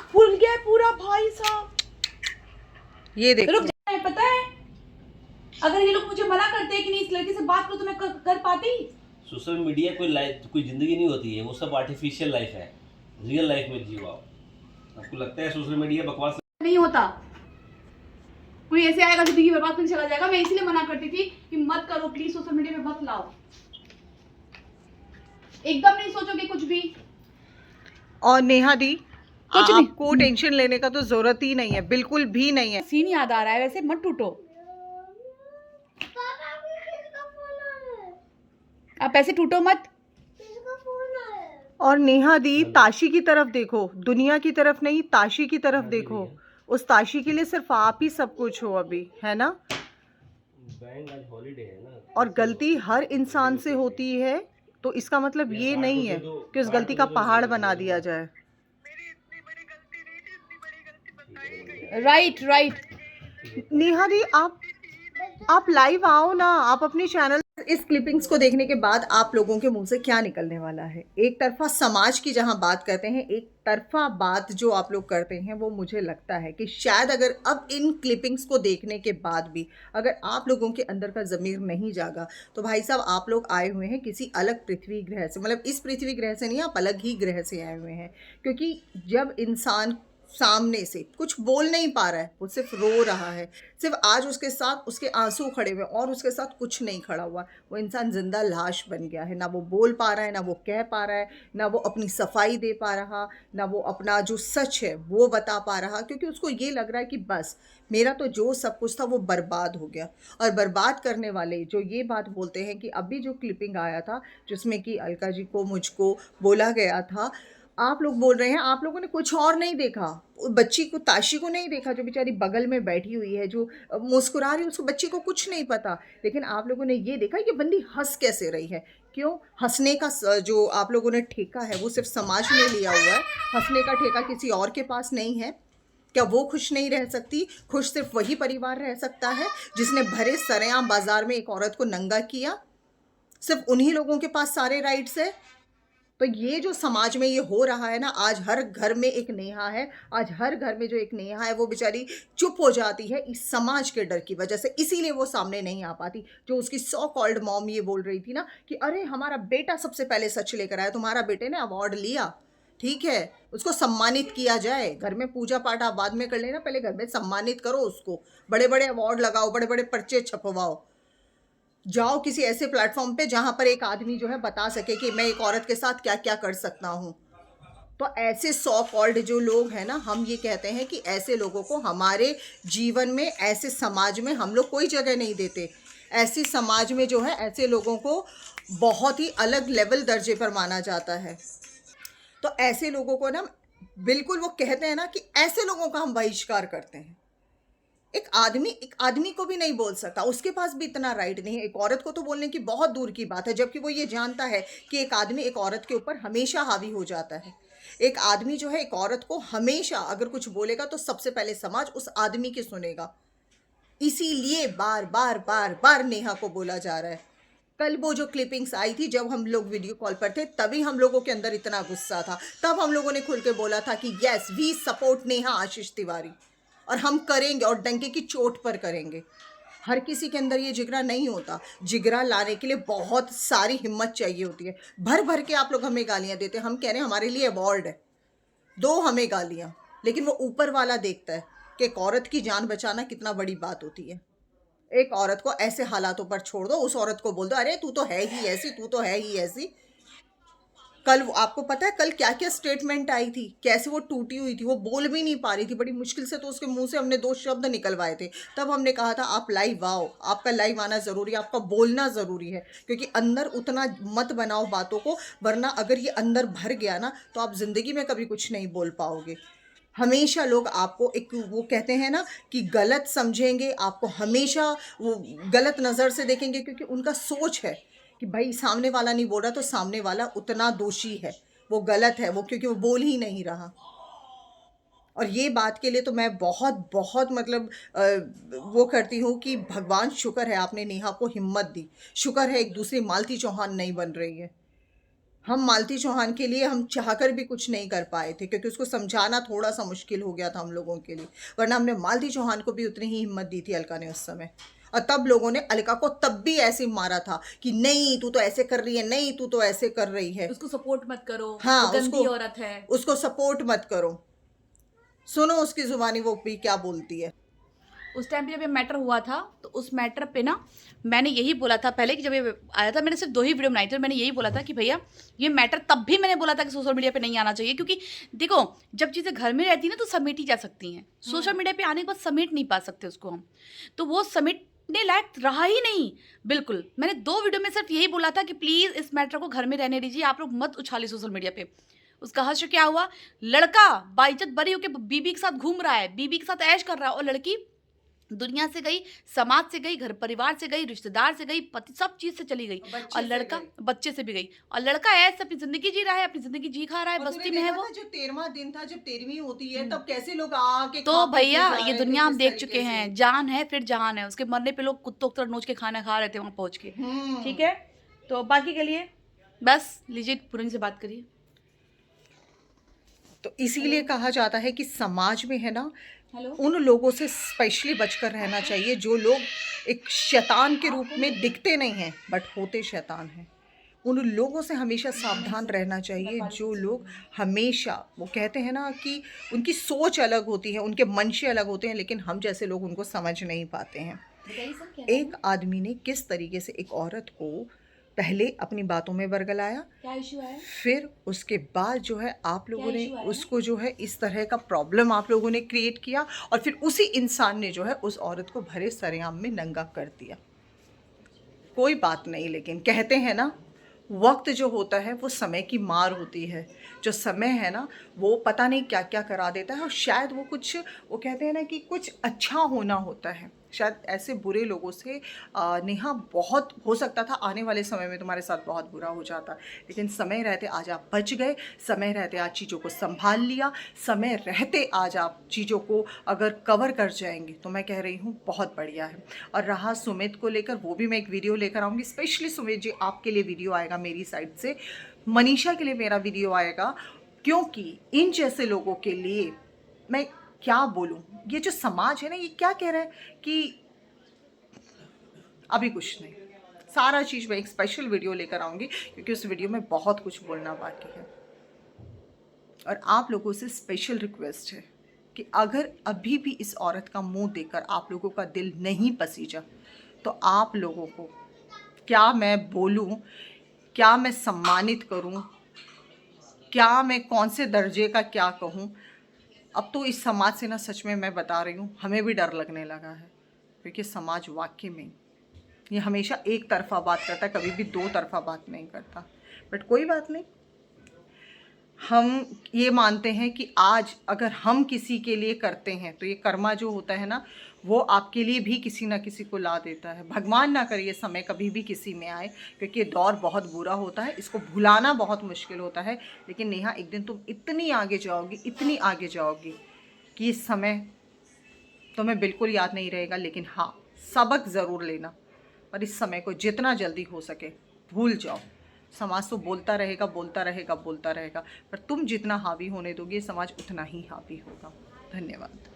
फूल गया पूरा भाई साहब। ये देखो, रुक जाए, पता है अगर ये लोग मुझे मना करते हैं कि नहीं इस लड़की से बात करो तो मैं कर पाती। सोशल मीडिया कोई लाइफ, कोई जिंदगी नहीं होती है, वो सब आर्टिफिशियल लाइफ है। रियल लाइफ में जियो आप। आपको लगता है सोशल मीडिया बकवास नहीं होता, कोई ऐसे आएगा जिंदगी बर्बाद करके चला जाएगा। मैं इसलिए मना करती थी कि मत करो प्लीज, सोशल मीडिया पे मत लाओ, एकदम नहीं सोचोगे कुछ भी। और नेहा दी, कुछ नहीं। आपको टेंशन लेने का तो जरूरत ही नहीं है, बिल्कुल भी नहीं है। सीन याद आ रहा है, वैसे मत टूटो, आप ऐसे टूटो मत। और नेहा दी, ताशी की तरफ देखो, दुनिया की तरफ नहीं, ताशी की तरफ देखो। उस ताशी के लिए सिर्फ आप ही सब कुछ हो अभी, है ना। बैंक आज हॉलीडे है ना। और गलती हर इंसान से होती है, तो इसका मतलब ये नहीं है कि उस गलती का पहाड़ बना दिया जाए। Right right. नेहा दी, आप लाइव आओ ना, आप अपने चैनल। इस क्लिपिंग्स को देखने के बाद आप लोगों के मुंह से क्या निकलने वाला है? एक तरफा समाज की जहां बात करते हैं, एक तरफा बात जो आप लोग करते हैं, वो मुझे लगता है कि शायद अगर अब इन क्लिपिंग्स को देखने के बाद भी अगर आप लोगों के अंदर का ज़मीर नहीं जागा, तो भाई साहब आप लोग आए हुए हैं किसी अलग पृथ्वी ग्रह से। मतलब इस पृथ्वी ग्रह से नहीं, आप अलग ही ग्रह से आए हुए हैं। क्योंकि जब इंसान सामने से कुछ बोल नहीं पा रहा है, वो सिर्फ रो रहा है, सिर्फ आज उसके साथ उसके आंसू खड़े हुए और उसके साथ कुछ नहीं खड़ा हुआ, वो इंसान जिंदा लाश बन गया है। ना वो बोल पा रहा है, ना वो कह पा रहा है, ना वो अपनी सफाई दे पा रहा, ना वो अपना जो सच है वो बता पा रहा, क्योंकि उसको ये लग रहा है कि बस मेरा तो जो सब कुछ था वो बर्बाद हो गया। और बर्बाद करने वाले जो ये बात बोलते हैं कि अभी जो क्लिपिंग आया था जिसमें कि अलका जी को मुझको बोला गया था, आप लोग बोल रहे हैं आप लोगों ने कुछ और नहीं देखा, बच्ची को, ताशी को नहीं देखा जो बेचारी बगल में बैठी हुई है, जो मुस्कुरा रही है, उसको बच्ची को कुछ नहीं पता। लेकिन आप लोगों ने ये देखा ये बंदी हंस कैसे रही है। क्यों? हंसने का जो आप लोगों ने ठेका है वो सिर्फ समाज ने लिया हुआ है, हंसने का ठेका किसी और के पास नहीं है। क्या वो खुश नहीं रह सकती? खुश सिर्फ वही परिवार रह सकता है जिसने भरे सरेआम बाजार में एक औरत को नंगा किया। सिर्फ उन्हीं लोगों के पास सारे राइट्स है। तो ये जो समाज में ये हो रहा है ना, आज हर घर में एक नेहा है, आज हर घर में जो एक नेहा है वो बेचारी चुप हो जाती है इस समाज के डर की वजह से, इसीलिए वो सामने नहीं आ पाती। जो उसकी सो कॉल्ड मॉम ये बोल रही थी ना कि अरे हमारा बेटा सबसे पहले सच लेकर आया, तुम्हारा बेटे ने अवार्ड लिया, ठीक है, उसको सम्मानित किया जाए। घर में पूजा पाठ आप बाद में कर लेना, पहले घर में सम्मानित करो उसको, बड़े बड़े अवार्ड लगाओ, बड़े बड़े पर्चे छपवाओ, जाओ किसी ऐसे प्लेटफॉर्म पे जहां पर एक आदमी जो है बता सके कि मैं एक औरत के साथ क्या क्या कर सकता हूं। तो ऐसे सो कॉल्ड जो लोग हैं ना, हम ये कहते हैं कि ऐसे लोगों को हमारे जीवन में, ऐसे समाज में हम लोग कोई जगह नहीं देते। ऐसे समाज में जो है ऐसे लोगों को बहुत ही अलग लेवल दर्जे पर माना जाता है। तो ऐसे लोगों को ना, बिल्कुल वो कहते हैं ना कि ऐसे लोगों का हम बहिष्कार करते हैं। एक आदमी को भी नहीं बोल सकता, उसके पास भी इतना राइट नहीं है। एक औरत को तो बोलने की बहुत दूर की बात है, जबकि वो ये जानता है कि एक आदमी एक औरत के ऊपर हमेशा हावी हो जाता है। एक आदमी जो है एक औरत को हमेशा अगर कुछ बोलेगा तो सबसे पहले समाज उस आदमी की सुनेगा। इसीलिए बार बार बार बार नेहा को बोला जा रहा है। कल वो जो क्लिपिंग्स आई थी जब हम लोग वीडियो कॉल पर थे, तभी हम लोगों के अंदर इतना गुस्सा था, तब हम लोगों ने खुल के बोला था कि यस वी सपोर्ट नेहा आशीष तिवारी, और हम करेंगे और डंके की चोट पर करेंगे। हर किसी के अंदर ये जिगरा नहीं होता, जिगरा लाने के लिए बहुत सारी हिम्मत चाहिए होती है। भर भर के आप लोग हमें गालियां देते हैं, हम कह रहे हैं हमारे लिए अवार्ड है, दो हमें गालियां, लेकिन वो ऊपर वाला देखता है कि एक औरत की जान बचाना कितना बड़ी बात होती है। एक औरत को ऐसे हालातों पर छोड़ दो, उस औरत को बोल दो अरे तू तो है ही ऐसी, तू तो है ही ऐसी। कल आपको पता है कल क्या क्या स्टेटमेंट आई थी, कैसे वो टूटी हुई थी, वो बोल भी नहीं पा रही थी, बड़ी मुश्किल से तो उसके मुंह से हमने दो शब्द निकलवाए थे। तब हमने कहा था आप लाइव आओ, आपका लाइव आना ज़रूरी है, आपका बोलना ज़रूरी है, क्योंकि अंदर उतना मत बनाओ बातों को, वरना अगर ये अंदर भर गया ना तो आप ज़िंदगी में कभी कुछ नहीं बोल पाओगे। हमेशा लोग आपको एक वो कहते हैं ना कि गलत समझेंगे, आपको हमेशा वो गलत नज़र से देखेंगे, क्योंकि उनका सोच है कि भाई सामने वाला नहीं बोल रहा तो सामने वाला उतना दोषी है, वो गलत है, वो क्योंकि वो बोल ही नहीं रहा। और ये बात के लिए तो मैं बहुत बहुत मतलब वो करती हूँ कि भगवान शुक्र है आपने नेहा को हिम्मत दी, शुक्र है एक दूसरी मालती चौहान नहीं बन रही है। हम मालती चौहान के लिए हम चाहकर भी कुछ नहीं कर पाए थे, क्योंकि उसको समझाना थोड़ा सा मुश्किल हो गया था हम लोगों के लिए, वरना हमने मालती चौहान को भी उतनी ही हिम्मत दी थी अलका ने उस समय। और तब लोगों ने अलका को तब भी ऐसे मारा था कि नहीं तू तो ऐसे कर रही है, नहीं तू तो ऐसे कर रही है, उसको सपोर्ट मत करो, हाँ, वो गंदी उसको औरत है। उसको सपोर्ट मत करो। सुनो उसकी जुबानी वो भी क्या बोलती है। उस टाइम पे जब ये मैटर हुआ था तो उस मैटर पे ना मैंने यही बोला था पहले कि जब ये आया था मैंने सिर्फ 2 ही वीडियो बनाई थी और मैंने यही बोला था कि भैया ये मैटर तब भी मैंने बोला था कि सोशल मीडिया पे नहीं आना चाहिए, क्योंकि देखो जब चीज़ें घर में रहती है ना तो समेटी जा सकती हैं, सोशल मीडिया पे आने के बाद समेट नहीं पा सकते उसको हम, तो वो समेटने लायक रहा ही नहीं बिल्कुल। मैंने 2 वीडियो में सिर्फ यही बोला था कि प्लीज़ इस मैटर को घर में रहने दीजिए, आप लोग मत उछालिए सोशल मीडिया पे। उसका हश्र क्या हुआ, लड़का बाइज्जत बरी होकर बीबी के साथ घूम रहा है, बीबी के साथ ऐश कर रहा है, और लड़की दुनिया से गई, समाज से गई, घर परिवार से गई, रिश्तेदार से गई, पति सब चीज से चली गई, और लड़का बच्चे से भी गई, और लड़का ऐसे अपनी जिंदगी जी रहा है, अपनी जिंदगी जी खा रहा है, बस्ती में है वो। जो 13वां दिन था, जब 13वीं होती है तब कैसे लोग आके तो भैया ये दुनिया हम देख चुके हैं, जान है फिर जहान है, उसके मरने पे लोग कुत्तों की तरह नोच के खाना खा रहे थे वहां पहुंच के। ठीक है, तो बाकी के लिए बस लीजिए पुरानी से बात करिए। तो इसीलिए कहा जाता है कि समाज में है ना हेलो, उन लोगों से स्पेशली बचकर रहना चाहिए जो लोग एक शैतान के रूप में दिखते नहीं हैं बट होते शैतान हैं। उन लोगों से हमेशा सावधान रहना चाहिए जो लोग हमेशा, वो कहते हैं ना कि उनकी सोच अलग होती है, उनके मंशे अलग होते हैं, लेकिन हम जैसे लोग उनको समझ नहीं पाते हैं। एक आदमी ने किस तरीके से एक औरत को पहले अपनी बातों में बरगलाया, क्या इशू है, फिर उसके बाद जो है आप लोगों ने उसको जो है इस तरह का प्रॉब्लम आप लोगों ने क्रिएट किया, और फिर उसी इंसान ने जो है उस औरत को भरे सरेआम में नंगा कर दिया। कोई बात नहीं, लेकिन कहते हैं ना वक्त जो होता है वो समय की मार होती है। जो समय है ना वो पता नहीं क्या क्या करा देता है, और शायद वो कुछ, वो कहते हैं ना कि कुछ अच्छा होना होता है। शायद ऐसे बुरे लोगों से नेहा बहुत हो सकता था आने वाले समय में तुम्हारे साथ बहुत बुरा हो जाता, लेकिन समय रहते आज आप बच गए, समय रहते आज चीज़ों को संभाल लिया, समय रहते आज आप चीज़ों को अगर कवर कर जाएंगे तो मैं कह रही हूँ बहुत बढ़िया है। और रहा सुमित को लेकर, वो भी मैं एक वीडियो लेकर आऊँगी, स्पेशली सुमित जी आपके लिए वीडियो आएगा मेरी साइड से, मनीषा के लिए मेरा वीडियो आएगा, क्योंकि इन जैसे लोगों के लिए मैं क्या बोलूं, ये जो समाज है ना ये क्या कह रहा है कि अभी कुछ नहीं, सारा चीज़ मैं एक स्पेशल वीडियो लेकर आऊँगी, क्योंकि उस वीडियो में बहुत कुछ बोलना बाकी है। और आप लोगों से स्पेशल रिक्वेस्ट है कि अगर अभी भी इस औरत का मुंह देखकर आप लोगों का दिल नहीं पसीजा तो आप लोगों को क्या मैं बोलूं, क्या मैं सम्मानित करूं, क्या मैं कौन से दर्जे का क्या कहूं। अब तो इस समाज से ना सच में मैं बता रही हूँ हमें भी डर लगने लगा है, क्योंकि समाज वाकई में ये हमेशा एक तरफा बात करता है, कभी भी 2 तरफा बात नहीं करता। बट कोई बात नहीं, हम ये मानते हैं कि आज अगर हम किसी के लिए करते हैं तो ये कर्मा जो होता है ना वो आपके लिए भी किसी ना किसी को ला देता है। भगवान ना करे ये समय कभी भी किसी में आए, क्योंकि ये दौर बहुत बुरा होता है, इसको भुलाना बहुत मुश्किल होता है। लेकिन नेहा एक दिन तुम इतनी आगे जाओगी, इतनी आगे जाओगी कि ये समय तुम्हें बिल्कुल याद नहीं रहेगा, लेकिन हाँ सबक ज़रूर लेना, और इस समय को जितना जल्दी हो सके भूल जाओ। समाज तो बोलता रहेगा बोलता रहेगा बोलता रहेगा, पर तुम जितना हावी होने दोगे समाज उतना ही हावी होगा। धन्यवाद।